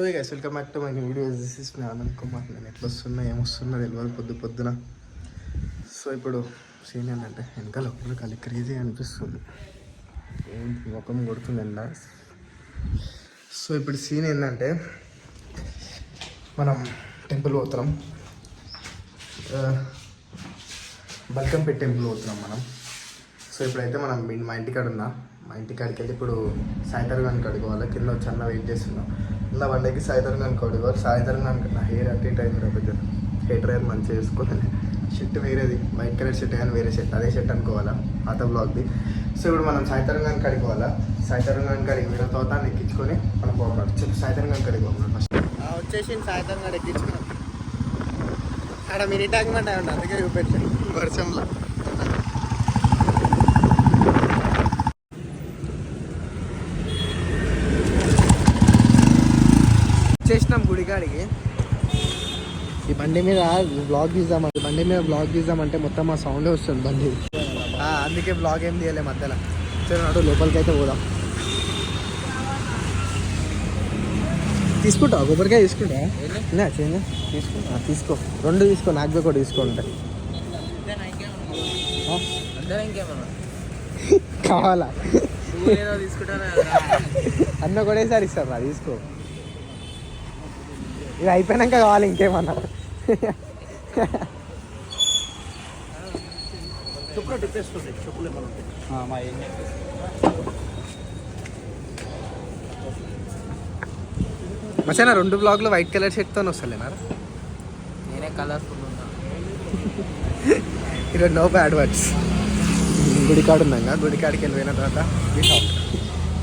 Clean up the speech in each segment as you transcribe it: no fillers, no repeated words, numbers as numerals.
Welcome back to my videos. This is me Anand Kumar. నేను ఎట్లా వస్తున్నా ఏమొస్తున్నా తెలియదు పొద్దున. సో ఇప్పుడు సీన్ ఏంటంటే వెనకాల ఒక్కరు ఖాళీ క్రేజీ అనిపిస్తుంది, ముఖం కొడుతుంది ఎండ. సో ఇప్పుడు సీన్ ఏంటంటే మనం టెంపుల్ పోతున్నాం, బల్కంపేట టెంపుల్ పోతున్నాం మనం. సో ఇప్పుడైతే మనం మా ఇంటికాడ ఉన్నా, మా ఇంటికాడికి వెళ్ళి ఇప్పుడు సాయంత్రం కడుకోవాలి. కింద వచ్చి అన్న వెయిట్ చేస్తున్నాం. ఇలా వండకి సాయంత్రం కడుకోవాలి. సాయంత్రం నా హెయిర్ అట్టి టైం పెద్ద హెయిర్ డ్రైయర్ మంచిగా వేసుకోవాలి. షర్ట్ వేరేది, వైట్ కలర్ షర్ట్ కానీ వేరే షర్ట్, అదే షర్ట్ అనుకోవాలా, పాత బ్లాక్ది. సో ఇప్పుడు మనం సాయంత్రం కడుకోవాలా. సాయంత్రం కడిగి వేరే తర్వాత ఎక్కించుకొని మనం పోవాలి. చెప్పి సాయంత్రం కడుకోవాలి. ఫస్ట్ వచ్చేసి సాయంత్రం ఎక్కించుకున్నాం. అక్కడ మీరు ఇటాకమంటే అందుకే చూపెట్టాను వర్షంలో. చేసినాం గుడికాడికి. ఈ బండి మీద బ్లాగ్ తీద్దామంటే మొత్తం మా సౌండే వస్తుంది బండి, అందుకే బ్లాగ్ ఏం తీయలే మధ్యలో. సరే లోపలికి అయితే పోదాం. తీసుకుంటావు కొబ్బరికాయ? తీసుకుంటా తీసుకో, 2 తీసుకో, నాకు ఒకటి తీసుకుంటా. కావాలా? అన్న ఒకటేసారి ఇస్తారు రా, తీసుకో. ఇది అయిపోయినాక కావాలి ఇంకేమన్నా. మసైనా 2 బ్లాగ్లు వైట్ కలర్ షర్ట్తో వస్తలేనా? నేనే కలర్ఫుల్ ఉన్నా. ఈరోజు నో బ్యాడ్ వర్డ్స్. గుడికాడు ఉన్నాగా, గుడికాడికి వెళ్ళిపోయిన తర్వాత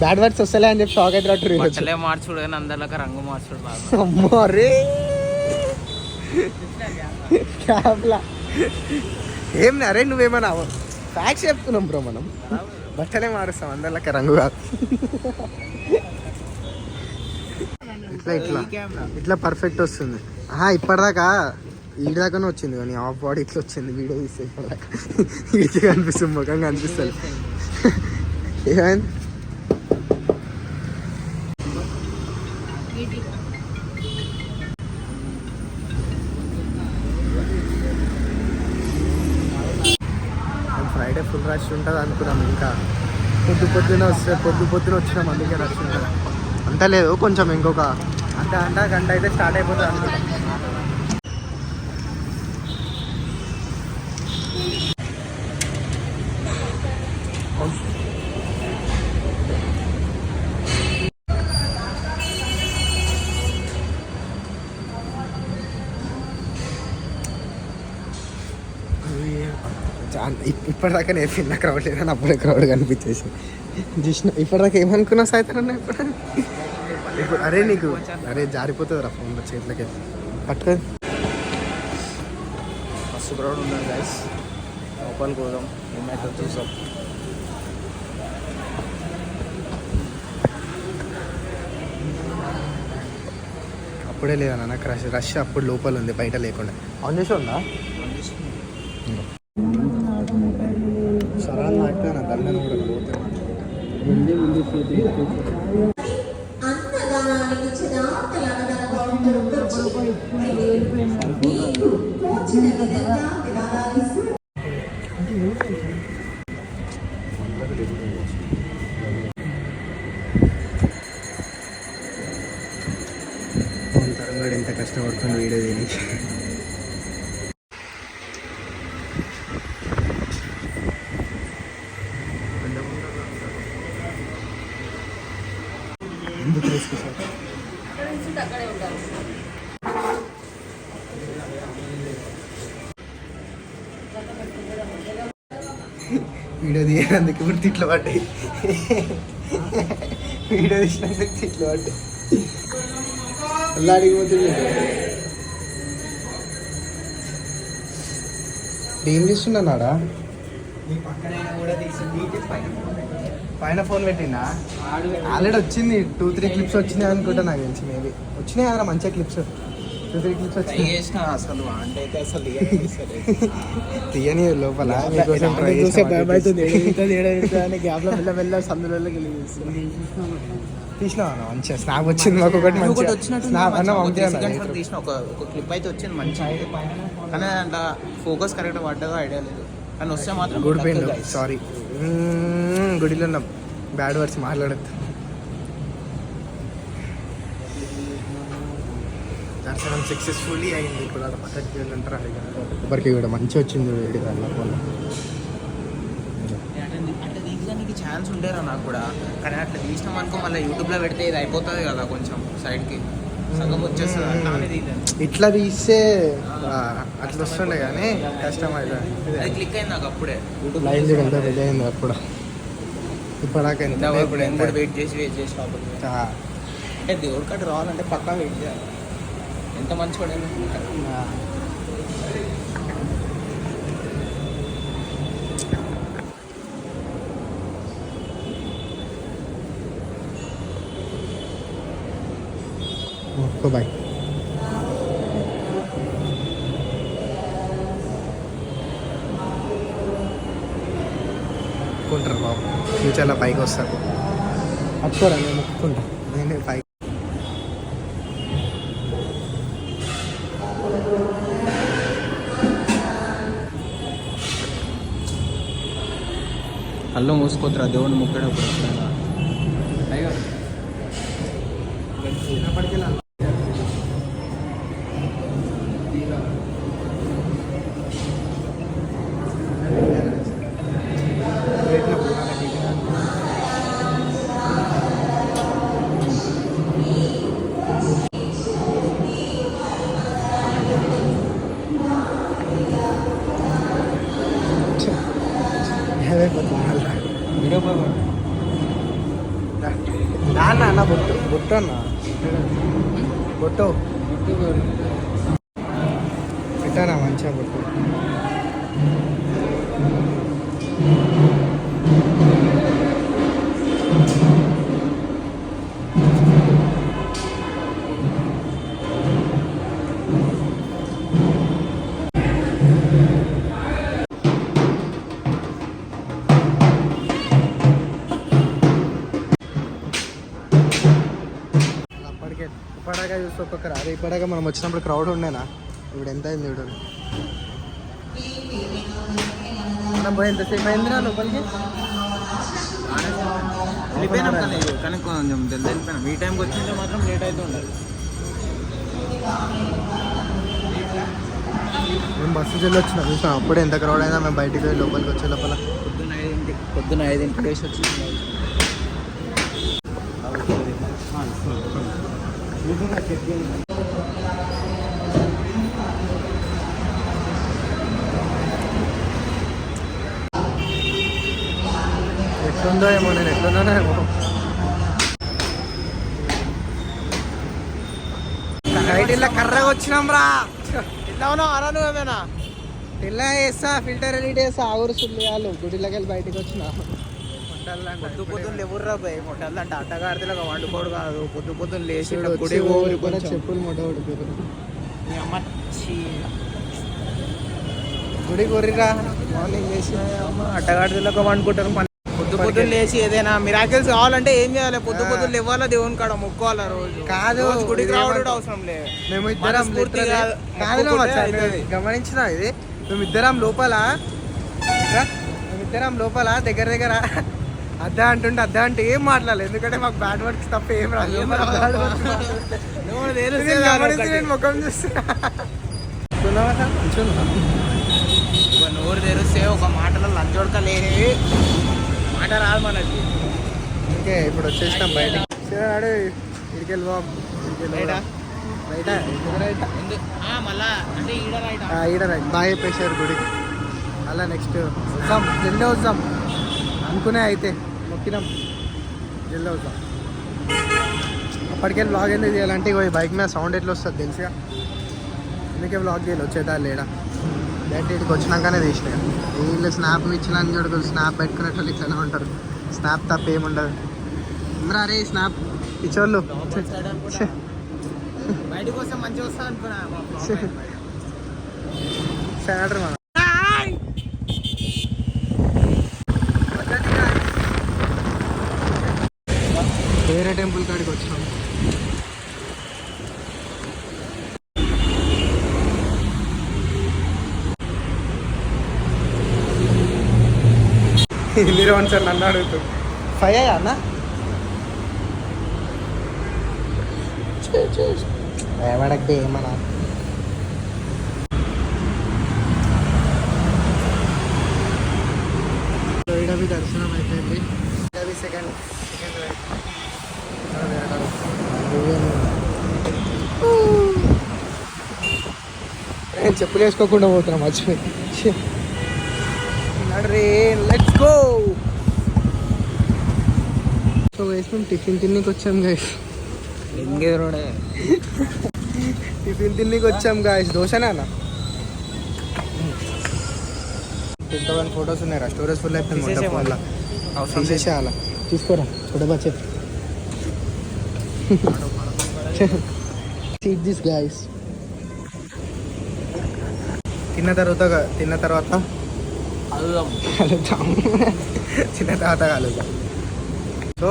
బ్యాడ్ వర్డ్స్ వస్తలే అని చెప్పి షాక్ అయితే మార్చుడు కానీ అందరిలోకి రంగు మార్చుడు బాగా. అమ్మోరే ఏం అరే నువ్వేమన్నా ఫ్యాక్స్ చెప్తున్నాం బ్రో. మనం బట్టలే మారుస్తాం, అందరిలోకి రంగు కాదు. ఇట్లా పర్ఫెక్ట్ వస్తుంది. ఇప్పటిదాకా ఈడిదాకానే వచ్చింది కానీ ఆఫ్ బాడీ ఇట్లా వచ్చింది. వీడియో తీస్తే ఇప్పటిదాకా ఇది కనిపిస్తుంది, ముఖం కనిపిస్తుంది. ఏమైంది? ఫ్రైడే ఫుల్ రష్ ఉంటుంది అనుకున్నాం. ఇంకా పొద్దున వచ్చినాం, అందుకే రష్ ఉంటుంది. అంత లేదు, కొంచెం ఇంకొక గంట అయితే స్టార్ట్ అయిపోతుంది అనుకుంటాం. ఇప్పటిదాకా నేను చిన్న క్రౌడ్ లేదని అప్పుడే క్రౌడ్ కనిపించేసి చూసిన. ఇప్పటిదాకా ఏమనుకున్నా సాయంత్రం ఇప్పుడు అరే నీకు జారిపోతుంది రా ఫోన్లో చేతులకి పట్టుకొని. మస్తు క్రౌడ్ ఉన్నారు గైస్, లోపలికి పోదాం, ఏమైతే చూసాం. అప్పుడే లేదా నాకు రష్ అప్పుడు లోపల ఉంది, బయట లేకుండా. ఆన్ చేసి ఉందా సరా నా దండను కూడా పోతే ఎంత కష్టపడుతుంది వీడియో దీనికి. వీడియో తీయడానికి ఇప్పుడు తిట్లు పడ్డాయి, వీడియో తీసినందుకు తిట్లు పడ్డాయి. అలా అడిగిపోతుంది. ఏం చేస్తున్నాడా? పైన ఫోన్ పెట్టినా ఆల్రెడీ వచ్చింది. 2-3 క్లిప్స్ వచ్చినాయి అనుకుంటా, నాకు తెలిసి. మేబీ వచ్చినాయి కదా మంచిగా క్లిప్స్. 2-3 క్లిప్స్ వచ్చినాయి అసలు. తీయని లోపల గ్యాప్లో మెల్ల సందులోకి వెళ్ళి తీసినా అన్న మంచిగా స్నాప్ వచ్చింది మాకు ఒకటి మంచిగా వచ్చినట్టు స్నాప్ అన్న పంపి తీసిన ఒక క్లిప్ అయితే వచ్చింది మంచిగా, కానీ అంత ఫోకస్ కరెక్ట్ పడ్డదో ఐడియా లేదు, కానీ వస్తే మాత్రం గుడి పోయిండు. సారీ, గుడిలో ఉన్నాం, బ్యాడ్ వర్డ్స్ మాట్లాడద్దు. దర్శనం సక్సెస్ఫుల్లీ అయింది. ఇప్పుడు అక్కడ పక్కకి వెళ్ళంటారు కొబ్బరికి కూడా మంచిగా వచ్చింది వేడి వల్ల ఫోన్లో. అట్లా తీయడానికి ఛాన్స్ ఉండేరా నాకు కూడా, కానీ అట్లా తీసినాం అనుకో మళ్ళీ యూట్యూబ్లో పెడితే ఇది అయిపోతుంది కదా, కొంచెం సైడ్కి సగం వచ్చేస్తుంది అట్లా అనేది. ఇట్లా తీస్తే అట్లా వస్తుండే కానీ కష్టం అవుతుంది. అది క్లిక్ అయింది నాకు అప్పుడే, లైన్ చూడు ఎంత పెద్ద అయింది అప్పుడు. ఇప్పటిదాకా ఎంత ఇప్పుడు ఎంత వెయిట్ చేసి లోపలికి అంటే దేవుడి కాడ రావాలంటే పక్కా వెయిట్ చేయాలి. ఎంత మంచి పడేది బాయ్. మొక్కుకుంటారు బాబు, ఫ్యూచర్లో పైకి వస్తారు. పట్టుకోరా, నేను మొక్కుకుంటా, నేను పైకి. కళ్ళు మూసుకోతురా దేవుడిని ముక్కేటప్పుడు. అన్న బొట్టు బొట్టు అన్న బొట్టు పెట్టానా మంచిగా బొట్టు. ఇప్పటిదాకా చూస్తే ఒక్కొక్కరు అదే ఇప్పటిదాకా మనం వచ్చినప్పుడు క్రౌడ్ ఉండేనా, ఇప్పుడు ఎంత అయింది చూడండి. పోయి ఎంతసేపు అయింది నా లోపలికి కానీ కొంచెం జల్దీ వెళ్ళిపోయినాం. ఈ టైంకి వచ్చింటే మాత్రం లేట్ అయితే ఉండదు. మేము బస్సు చెల్లి వచ్చినాం చూసాం, అప్పుడే ఎంత క్రౌడ్ అయినా మేము బయటికి వెళ్ళి లోపలికి వచ్చే లోపల పొద్దున్న 5ంటికి వేసి వచ్చింది. ఎట్లుందో ఏమో, నేను ఎట్లున్నానో ఏమో. నైట్ ఇలా కర్రగా వచ్చినాం రా. ఎట్లా ఉన్నావు అరా నువ్వు ఏమైనా? ఇలా వేస్తా ఫిల్టర్ ఎడిట్ చేస్తా ఆవురు సుల్లియాలు గుడిలోకి వెళ్ళి బయటకు వచ్చిన. పొద్దున్న ఎవరురా పోయి మొట్టలు అంటే అట్టగాడితే వండుకోడు కాదు, పొద్దున్న లేచి గుడి చెప్పులు మొట్ట ఉడిపోరు. గుడి కొర్రిరా మార్నింగ్ లేచి అట్టగాడిలో వండుకుంటారు. పొద్దున్న లేచి ఏదైనా మిరాకిల్స్ కావాలంటే ఏం చేయాలి? పొద్దున్న ఇవ్వాలా, దేవుని కాడ మొక్కోవాలా. రోజు కాదు, గుడికి రావడం అవసరం లేదు. మేము ఇద్దరం గమనించిన ఇది, మేమిద్దరం లోపల దగ్గర అద్దా అంటే ఏం మాట్లాడలేదు, ఎందుకంటే మాకు బ్యాడ్ వర్డ్స్ తప్ప ఏం రాదు. నేను ముఖం చూస్తున్నా. నోరు తెరిస్తే ఒక మాటలో లంచోడక లేనివి మాట రాదు మనకి. ఓకే, ఇప్పుడు వచ్చేసినాం బయట. ఇడికి వెళ్ళిపోం. ఈడ రైట్ బాగా చెప్పేసారు గుడికి. అలా నెక్స్ట్ వద్దాం, జల్దీ వద్దాం అనుకునే అయితే మొక్కినాం, జల్దీ వద్దాం. అప్పటికెళ్ళి బ్లాగ్ ఎందుకు చేయాలంటే ఇక బైక్ మీద సౌండ్ ఎట్లా వస్తుంది తెలుసుగా, అందుకే బ్లాగ్ చేయాలి. వచ్చేదా లేడా డైరెక్ట్ ఇక్కడికి వచ్చినాకనే తీసిన. వీళ్ళు స్నాప్ ఇచ్చిన చూడదు, స్నాప్ పెట్టుకునేటోళ్ళు ఇట్లానే ఉంటారు. స్నాప్ తప్ప ఏముండదు. అందరూ అరే స్నాప్ ఇచ్చోళ్ళు బయటకు వస్తే మంచిగా వస్తా అనుకున్నా. సాడర్ మన వేరే టెంపుల్ కాడికి వచ్చినాం. మీరు సార్ నన్ను అడుగుతూ 5 అయ్యా అన్న ఏమడకే ఏమన్నా ఇడవి దర్శనం అయిపోయింది. ఇడవి సెకండ్ నేను చెప్పులు వేసుకోకుండా పోతున్నా మర్చిపోయి. Let's go. సో వేసుకుని టిఫిన్ తిన్నీకి వచ్చాం గాయస్. టిఫిన్ తిన్నీకి వచ్చాం గాయస్. దోశనా అన్న ఇంతవరకు ఫొటోస్ ఉన్నాయా? స్టోరేజ్ ఫుల్ అయిపోయింది వల్ల తీసేసేయాల. తీసుకోరా చూడబచ్చే సీట్ దిస్ గాయస్. తిన్న తర్వాత కలుద్దాం. తిన్న తర్వాత కలుద్దాం. సో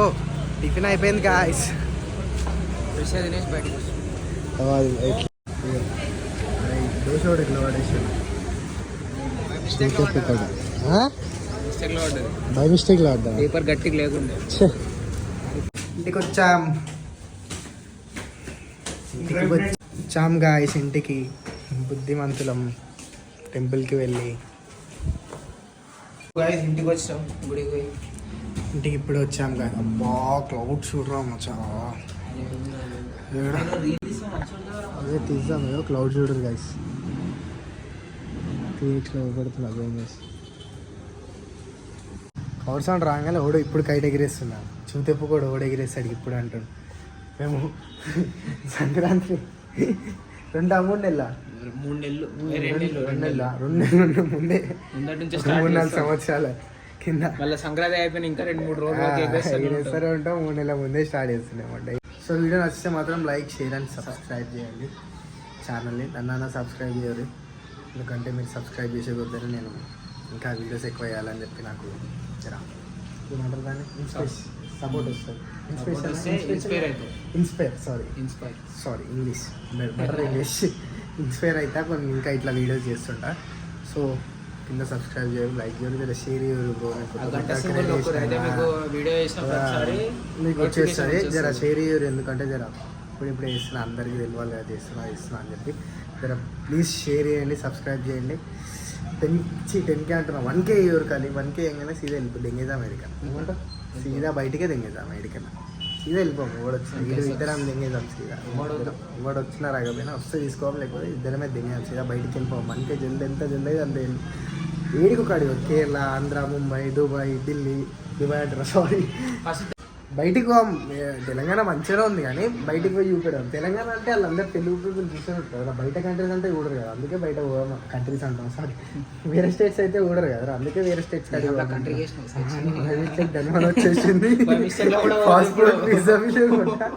టిఫిన్ అయిపోయింది గాయస్. తినేసి బయటకు దోశ ఇట్లా పడేసాడు బై మిస్టేక్ లో ఆడ్డా. పేపర్ గట్టిగా లేకుండా ఇంటికి వచ్చాం గాయస్. ఇంటికి బుద్ధిమంతులం టెంపుల్కి వెళ్ళి ఇంటికి వచ్చాం. గుడికి పోయి ఇంటికి ఇప్పుడు వచ్చాం కదా. అబ్బా క్లౌడ్ చూడరా మచ్చా. అదే తీద్దాం ఏదో క్లౌడ్ చూడరు గాయస్. 3x పడుతున్నా క్లౌడ్ సౌండ్ రాగానే ఓడు ఇప్పుడు కైట్ ఎగిరేస్తున్నా. చూతెప్పు కూడా ఓడు ఎగిరేస్తాడు ఇప్పుడు అంటాడు. మేము సంక్రాంతి 2-3 నెలల 3 నెలలు 2 నెలల ముందే 3-4 సంవత్సరాల కింద మళ్ళీ సంక్రాంతి అయిపోయిన ఇంకా 2-3 రోజులు ఎగిరేస్తూనే ఉంటాం. 3 నెలల ముందే స్టార్ట్ చేస్తున్నాం. సో వీడియో నచ్చితే మాత్రం లైక్ షేర్ అండ్ సబ్స్క్రైబ్ చేయండి ఛానల్ని. నన్ను సబ్స్క్రైబ్ చేయాలి ఎందుకంటే మీరు సబ్స్క్రైబ్ చేసే కొద్దీ నేను ఇంకా వీడియోస్ ఎక్కువ వేయాలని చెప్పి నాకు జరా ఏమంటారు దాన్ని సపోర్ట్ వస్తుంది. ఇన్స్పైర్ అయితే కొన్ని ఇంకా ఇట్లా వీడియోస్ చేస్తుంటా. సో కింద సబ్స్క్రైబ్ చేయాలి, లైక్ చేయాలి, జర షేర్ చేయాలి. మీకు వచ్చేస్తుంది జర షేర్ చేయరు ఎందుకంటే జర ఇప్పుడు వేస్తున్నా అందరికీ తెలియాలి కదా చేస్తున్నా అని చెప్పి జర ప్లీజ్ షేర్ చేయండి, సబ్స్క్రైబ్ చేయండి. 10K అంటున్నా 1K ఎవరికాలి. 1K ఏంగానే సీదా వెళ్ళిపో దెంగేదా అమెరికా ఏమంటావు సీదా బయటికే దెంగేదా అమెరికా సీదా వెళ్ళిపోము. ఎవడు వచ్చిన ఇద్దరం దెంగేదాం సీదా. ఎవడు వచ్చినా రాకపోయినా వస్తే తీసుకోవాలి లేకపోతే ఇద్దరమే దెంగేదాం సీదా బయటికి వెళ్ళిపోము. 1K జల్ది ఎంత జల్ది అంత ఏడికి కాడి కేరళ, ఆంధ్ర, ముంబై, దుబాయ్, దుబాయ్ అంటారా సారీ బయటికి తెలంగాణ మంచిగా ఉంది కానీ బయటికి పోయి చూపెడదాం. తెలంగాణ అంటే వాళ్ళందరూ తెలుగు పీపుల్ చూసేవారు కదా. బయట కంట్రీస్ అంటే చూడరు కదా, అందుకే బయట కంట్రీస్ అంటాం. సారీ వేరే స్టేట్స్ అయితే చూడరు కదా, అందుకే వేరే స్టేట్స్ ధన్యవాదాలు వచ్చేసింది. పాస్పోర్ట్ వీసా లేకుండా.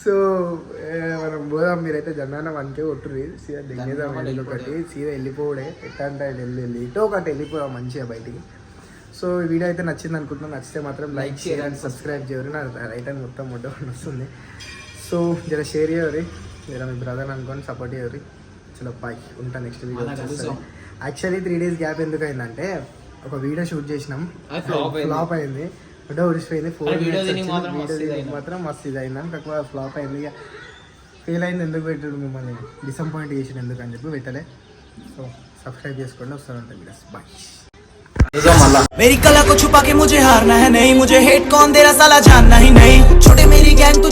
సో మనం పోదాం. మీరైతే జనాన 1K కొట్టుర్రి సీదా దిగేదాం. ఒకటి సీదా వెళ్ళిపోవడే ఎట్లా అంటే ఎటో ఒకటి వెళ్ళిపోదాం మంచిగా బయటికి. సో ఈ వీడియో అయితే నచ్చింది అనుకుంటున్నాను. నచ్చితే మాత్రం లైక్ షేర్ అండ్ సబ్స్క్రైబ్ చేయరు. నా రైట్ అని మొత్తం వస్తుంది. సో జర షేర్ చేయరు, జర మీ బ్రదర్ అనుకొని సపోర్ట్ చేయరు. చలో బాయ్, ఉంటా. నెక్స్ట్ వీడియో వచ్చేస్తాను. యాక్చువల్లీ 3 days గ్యాప్ ఎందుకు అయిందంటే ఒక వీడియో షూట్ చేసినాం, ఫ్లాప్ అయింది. ఫోటో ఉడిసిపోయింది. 4 minutes మాత్రం మస్తు ఇది అయిందని కాకపోతే ఫ్లాప్ అయింది. ఇక ఫెయిల్ అయింది. ఎందుకు పెట్టాడు మిమ్మల్ని డిసప్పాయింట్ చేసిన ఎందుకు అని చెప్పి పెట్టలే. సో సబ్స్క్రైబ్ చేసుకోండి. వస్తూ ఉంటాయి వీడియోస్. బాయ్. मेरी कला को छुपा के मुझे हारना है नहीं, मुझे हेट कौन दे रहा साला जानना ही नहीं। छोटे मेरी गैंग तुझे